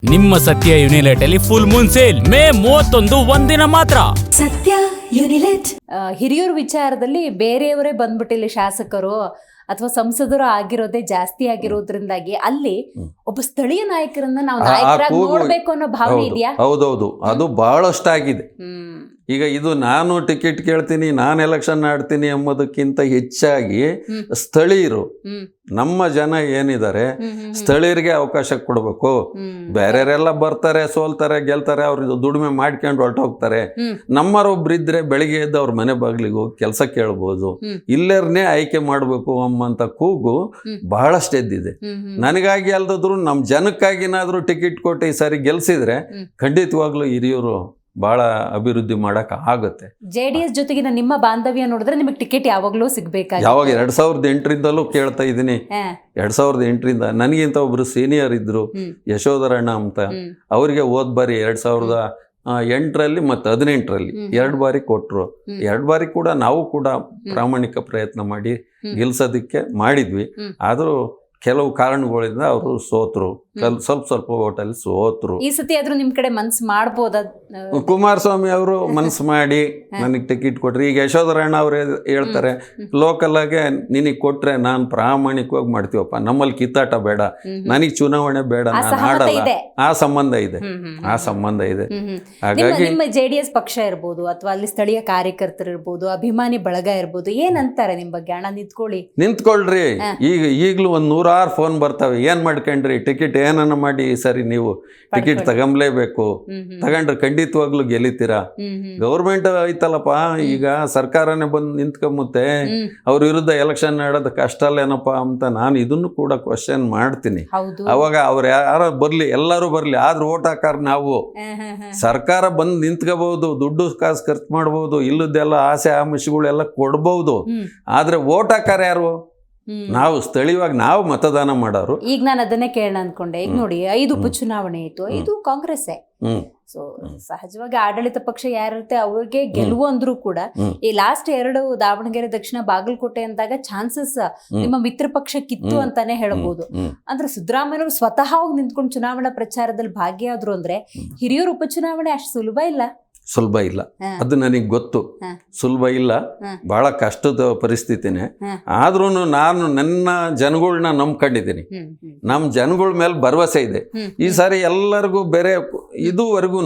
ನಿಮ್ಮ ಸತ್ಯ ಯುನಿಲೆಟ್ ಅಲ್ಲಿ ಫುಲ್ ಮೂನ್ ಸೇಲ್ ಮೇ 31 ಒಂದಿನ ಮಾತ್ರ. ಸತ್ಯ ಯುನಿಲೆಟ್ ಹಿರಿಯೂರು ವಿಚಾರದಲ್ಲಿ ಬೇರೆಯವರೇ ಬಂದ್ಬಿಟ್ಟಿಲ್ಲ ಶಾಸಕರು ಅಥವಾ ಸಂಸದರು ಆಗಿರೋದೇ ಜಾಸ್ತಿ ಆಗಿರೋದ್ರಿಂದಾಗಿ ಅಲ್ಲಿ ಒಬ್ಬ ಸ್ಥಳೀಯ ನಾಯಕರನ್ನ ನಾವು ನಾಯಕರಾಗಿ ನೋಡ್ಬೇಕು ಅನ್ನೋ ಭಾವನೆ ಇದೆಯಾ? ಹೌದೌದು, ಅದು ಬಹಳಷ್ಟಾಗಿದೆ. ಈಗ ಇದು ನಾನು ಟಿಕೆಟ್ ಕೇಳ್ತೀನಿ, ನಾನು ಎಲೆಕ್ಷನ್ ಆಡ್ತೀನಿ ಎಂಬುದಕ್ಕಿಂತ ಹೆಚ್ಚಾಗಿ ಸ್ಥಳೀಯರು, ನಮ್ಮ ಜನ ಏನಿದ್ದಾರೆ ಸ್ಥಳೀಯರಿಗೆ ಅವಕಾಶ ಕೊಡಬೇಕು. ಬೇರೆಯವರೆಲ್ಲ ಬರ್ತಾರೆ, ಸೋಲ್ತಾರೆ, ಗೆಲ್ತಾರೆ, ಅವ್ರ ದುಡಿಮೆ ಮಾಡ್ಕೊಂಡು ಹೊರಟೋಗ್ತಾರೆ. ನಮ್ಮರೊಬ್ರಿದ್ರೆ ಬೆಳಿಗ್ಗೆ ಎದ್ದು ಅವ್ರ ಮನೆ ಬಾಗಿಲಿಗೆ ಹೋಗಿ ಕೆಲಸ ಕೇಳ್ಬೋದು. ಇಲ್ಲೇರ್ನೇ ಆಯ್ಕೆ ಮಾಡಬೇಕು ಎಂಬಂತ ಕೂಗು ಬಹಳಷ್ಟು ಎದ್ದಿದೆ. ನನಗಾಗಿ ಅಲ್ದಿದ್ರು ನಮ್ಮ ಜನಕ್ಕಾಗಿನಾದ್ರೂ ಟಿಕೆಟ್ ಕೊಟ್ಟು ಈ ಸಾರಿ ಗೆಲ್ಸಿದ್ರೆ ಖಂಡಿತವಾಗ್ಲೂ ಹಿರಿಯೂರು ಬಹಳ ಅಭಿವೃದ್ಧಿ ಮಾಡಕ್ ಆಗುತ್ತೆ. JDS ಜೊತೆಗಿನ ನಿಮ್ಮ ಬಾಂಧವ್ಯ ನೋಡಿದ್ರೆ ನಿಮಗೆ ಟಿಕೆಟ್ ಯಾವಾಗ್ಲೂ ಸಿಗ್ಬೇಕಾಗಿ ಯಾವಾಗ 2008ರಿಂದಲೂ ಕೇಳ್ತಾ ಇದ್ದೀನಿ. 2008ರಿಂದ ನನಗಿಂತ ಒಬ್ರು ಸೀನಿಯರ್ ಇದ್ರು, ಯಶೋಧರಣ್ಣ ಅಂತ. ಅವ್ರಿಗೆ ಹೋದ್ ಬಾರಿ 2008ರಲ್ಲಿ ಮತ್ತು 2018ರಲ್ಲಿ 2 ಬಾರಿ ಕೊಟ್ರು. 2 ಬಾರಿ ಕೂಡ ನಾವು ಕೂಡ ಪ್ರಾಮಾಣಿಕ ಪ್ರಯತ್ನ ಮಾಡಿ ಗೆಲ್ಸೋದಕ್ಕೆ ಮಾಡಿದ್ವಿ. ಆದರೂ ಕೆಲವು ಕಾರಣಗಳಿಂದ ಅವರು ಸೋತ್ರು, ಸ್ವಲ್ಪ ಓಟಲ್ಲಿ ಸೋತ್ರು. ಈ ಸತಿ ಆದ್ರೂ ನಿಮ್ ಕಡೆ ಮನ್ಸು ಮಾಡ್ಬೋದ? ಕುಮಾರಸ್ವಾಮಿ ಅವರು ಮನ್ಸು ಮಾಡಿ ನನಗೆ ಟಿಕೆಟ್ ಕೊಟ್ರಿ. ಈಗ ಯಶೋಧರಣ್ಣ ಅವ್ರು ಹೇಳ್ತಾರೆ, ಲೋಕಲ್ ಆಗಿ ನಿನಗೆ ಕೊಟ್ರೆ ನಾನು ಪ್ರಾಮಾಣಿಕವಾಗಿ ಮಾಡ್ತೀವಪ್ಪ, ನಮ್ಮಲ್ಲಿ ಕಿತ್ತಾಟ ಬೇಡ, ನನಗೆ ಚುನಾವಣೆ ಬೇಡ, ನಾನು ಆಡಲ್ಲ. ಆ ಸಂಬಂಧ ಇದೆ. ಹಾಗಾಗಿ ನಿಮ್ಮ JDS ಪಕ್ಷ ಇರ್ಬೋದು ಅಥವಾ ಅಲ್ಲಿ ಸ್ಥಳೀಯ ಕಾರ್ಯಕರ್ತರು ಇರ್ಬೋದು, ಅಭಿಮಾನಿ ಬಳಗ ಇರ್ಬೋದು, ಏನಂತಾರೆ ನಿಮ್ ಬಗ್ಗೆ? ಅಣ್ಣ ನಿಂತ್ಕೊಳ್ರಿ. ಈಗಲೂ ಒಂದು 100 ಫೋನ್ ಬರ್ತವೆ, ಏನ್ ಮಾಡ್ಕೊಂಡ್ರಿ ಟಿಕೆಟ್, ಏನನ್ನ ಮಾಡಿ ಸರಿ ನೀವು ಟಿಕೆಟ್ ತಗೊಂಬ್ಲೇಬೇಕು, ತಗೊಂಡ್ರೆ ಖಂಡಿತವಾಗ್ಲೂ ಗೆಲ್ಲಿತೀರಾ. ಗೌರ್ಮೆಂಟ್ ಐತಲ್ಲಪ್ಪ, ಈಗ ಸರ್ಕಾರನೇ ಬಂದು ನಿಂತ್ಕೊಂಬುತ್ತೆ, ಅವ್ರ ವಿರುದ್ಧ ಎಲೆಕ್ಷನ್ ಆಡೋದು ಕಷ್ಟ ಅಲ್ಲೇನಪ್ಪ ಅಂತ ನಾನು ಇದನ್ನು ಕೂಡ ಕ್ವಶನ್ ಮಾಡ್ತೀನಿ. ಅವಾಗ ಅವ್ರು ಯಾರು ಬರ್ಲಿ, ಎಲ್ಲರೂ ಬರ್ಲಿ, ಆದ್ರೆ ಓಟ್ ಹಾಕಾರ ನಾವು. ಸರ್ಕಾರ ಬಂದು ನಿಂತ್ಕೋಬಹುದು, ದುಡ್ಡು ಕಾಸು ಖರ್ಚು ಮಾಡ್ಬೋದು, ಇಲ್ಲದೆಲ್ಲ ಆಸೆ ಆಮಿಷಗಳೆಲ್ಲ ಕೊಡ್ಬಹುದು, ಆದ್ರೆ ಓಟ್ ಹಾಕಾರ ಯಾರು? ನಾವು ಸ್ಥಳೀಯವಾಗಿ ನಾವು ಮತದಾನ ಮಾಡೋರು. ಈಗ ನಾನು ಅದನ್ನೇ ಕೇಳೋಣ ಅನ್ಕೊಂಡೆ. ಈಗ ನೋಡಿ 5 ಉಪಚುನಾವಣೆ ಇತ್ತು, 5 ಕಾಂಗ್ರೆಸ್ಸೇ. ಸೊ ಸಹಜವಾಗಿ ಆಡಳಿತ ಪಕ್ಷ ಯಾರಿರುತ್ತೆ ಅವ್ರಿಗೆ ಗೆಲುವು ಅಂದ್ರೂ ಕೂಡ ಈ ಲಾಸ್ಟ್ 2 ದಾವಣಗೆರೆ, ದಕ್ಷಿಣ, ಬಾಗಲಕೋಟೆ ಅಂದಾಗ ಚಾನ್ಸಸ್ ನಿಮ್ಮ ಮಿತ್ರ ಪಕ್ಷಕ್ಕಿತ್ತು ಅಂತಾನೆ ಹೇಳ್ಬೋದು. ಅಂದ್ರೆ ಸಿದ್ದರಾಮಯ್ಯನವರು ಸ್ವತಃ ಹೋಗಿ ನಿಂತ್ಕೊಂಡು ಚುನಾವಣಾ ಪ್ರಚಾರದಲ್ಲಿ ಭಾಗಿಯಾದ್ರು ಅಂದ್ರೆ ಹಿರಿಯೂರು ಉಪಚುನಾವಣೆ ಅಷ್ಟು ಸುಲಭ ಇಲ್ಲ. ಅದು ನನಗೆ ಗೊತ್ತು, ಸುಲಭ ಇಲ್ಲ, ಬಹಳ ಕಷ್ಟದ ಪರಿಸ್ಥಿತಿನೇ. ಆದ್ರೂ ನಾನು ನನ್ನ ಜನಗಳನ್ನ ನಂಬ್ಕೊಂಡಿದ್ದೀನಿ, ನಮ್ಮ ಜನಗಳ ಮೇಲೆ ಭರವಸೆ ಇದೆ. ಈ ಸಾರಿ ಎಲ್ಲರಿಗೂ ಬೇರೆ, ಇದುವರೆಗೂ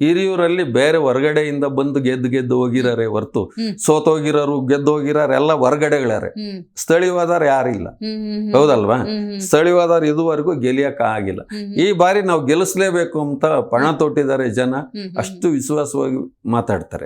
ಹಿರಿಯೂರಲ್ಲಿ ಬೇರೆ ಹೊರಗಡೆಯಿಂದ ಬಂದು ಗೆದ್ದು ಹೋಗಿರಾರೆ ಹೊರ್ತು, ಸೋತೋಗಿರೋರು ಗೆದ್ದು ಹೋಗಿರಾರೆ ಎಲ್ಲ ಹೊರಗಡೆಗಳಾರೆ. ಸ್ಥಳೀಯವಾದವ್ರು ಯಾರಿಲ್ಲ, ಹೌದಲ್ವಾ? ಸ್ಥಳೀಯವಾದವ್ರು ಇದುವರೆಗೂ ಗೆಲಿಯಕ್ಕೆ ಆಗಿಲ್ಲ. ಈ ಬಾರಿ ನಾವು ಗೆಲ್ಲಿಸ್ಲೇಬೇಕು ಅಂತ ಪಣ ತೊಟ್ಟಿದ್ದಾರೆ ಜನ, ಅಷ್ಟು ವಿಶ್ವಾಸವಾಗಿ ಮಾತಾಡ್ತಾರೆ.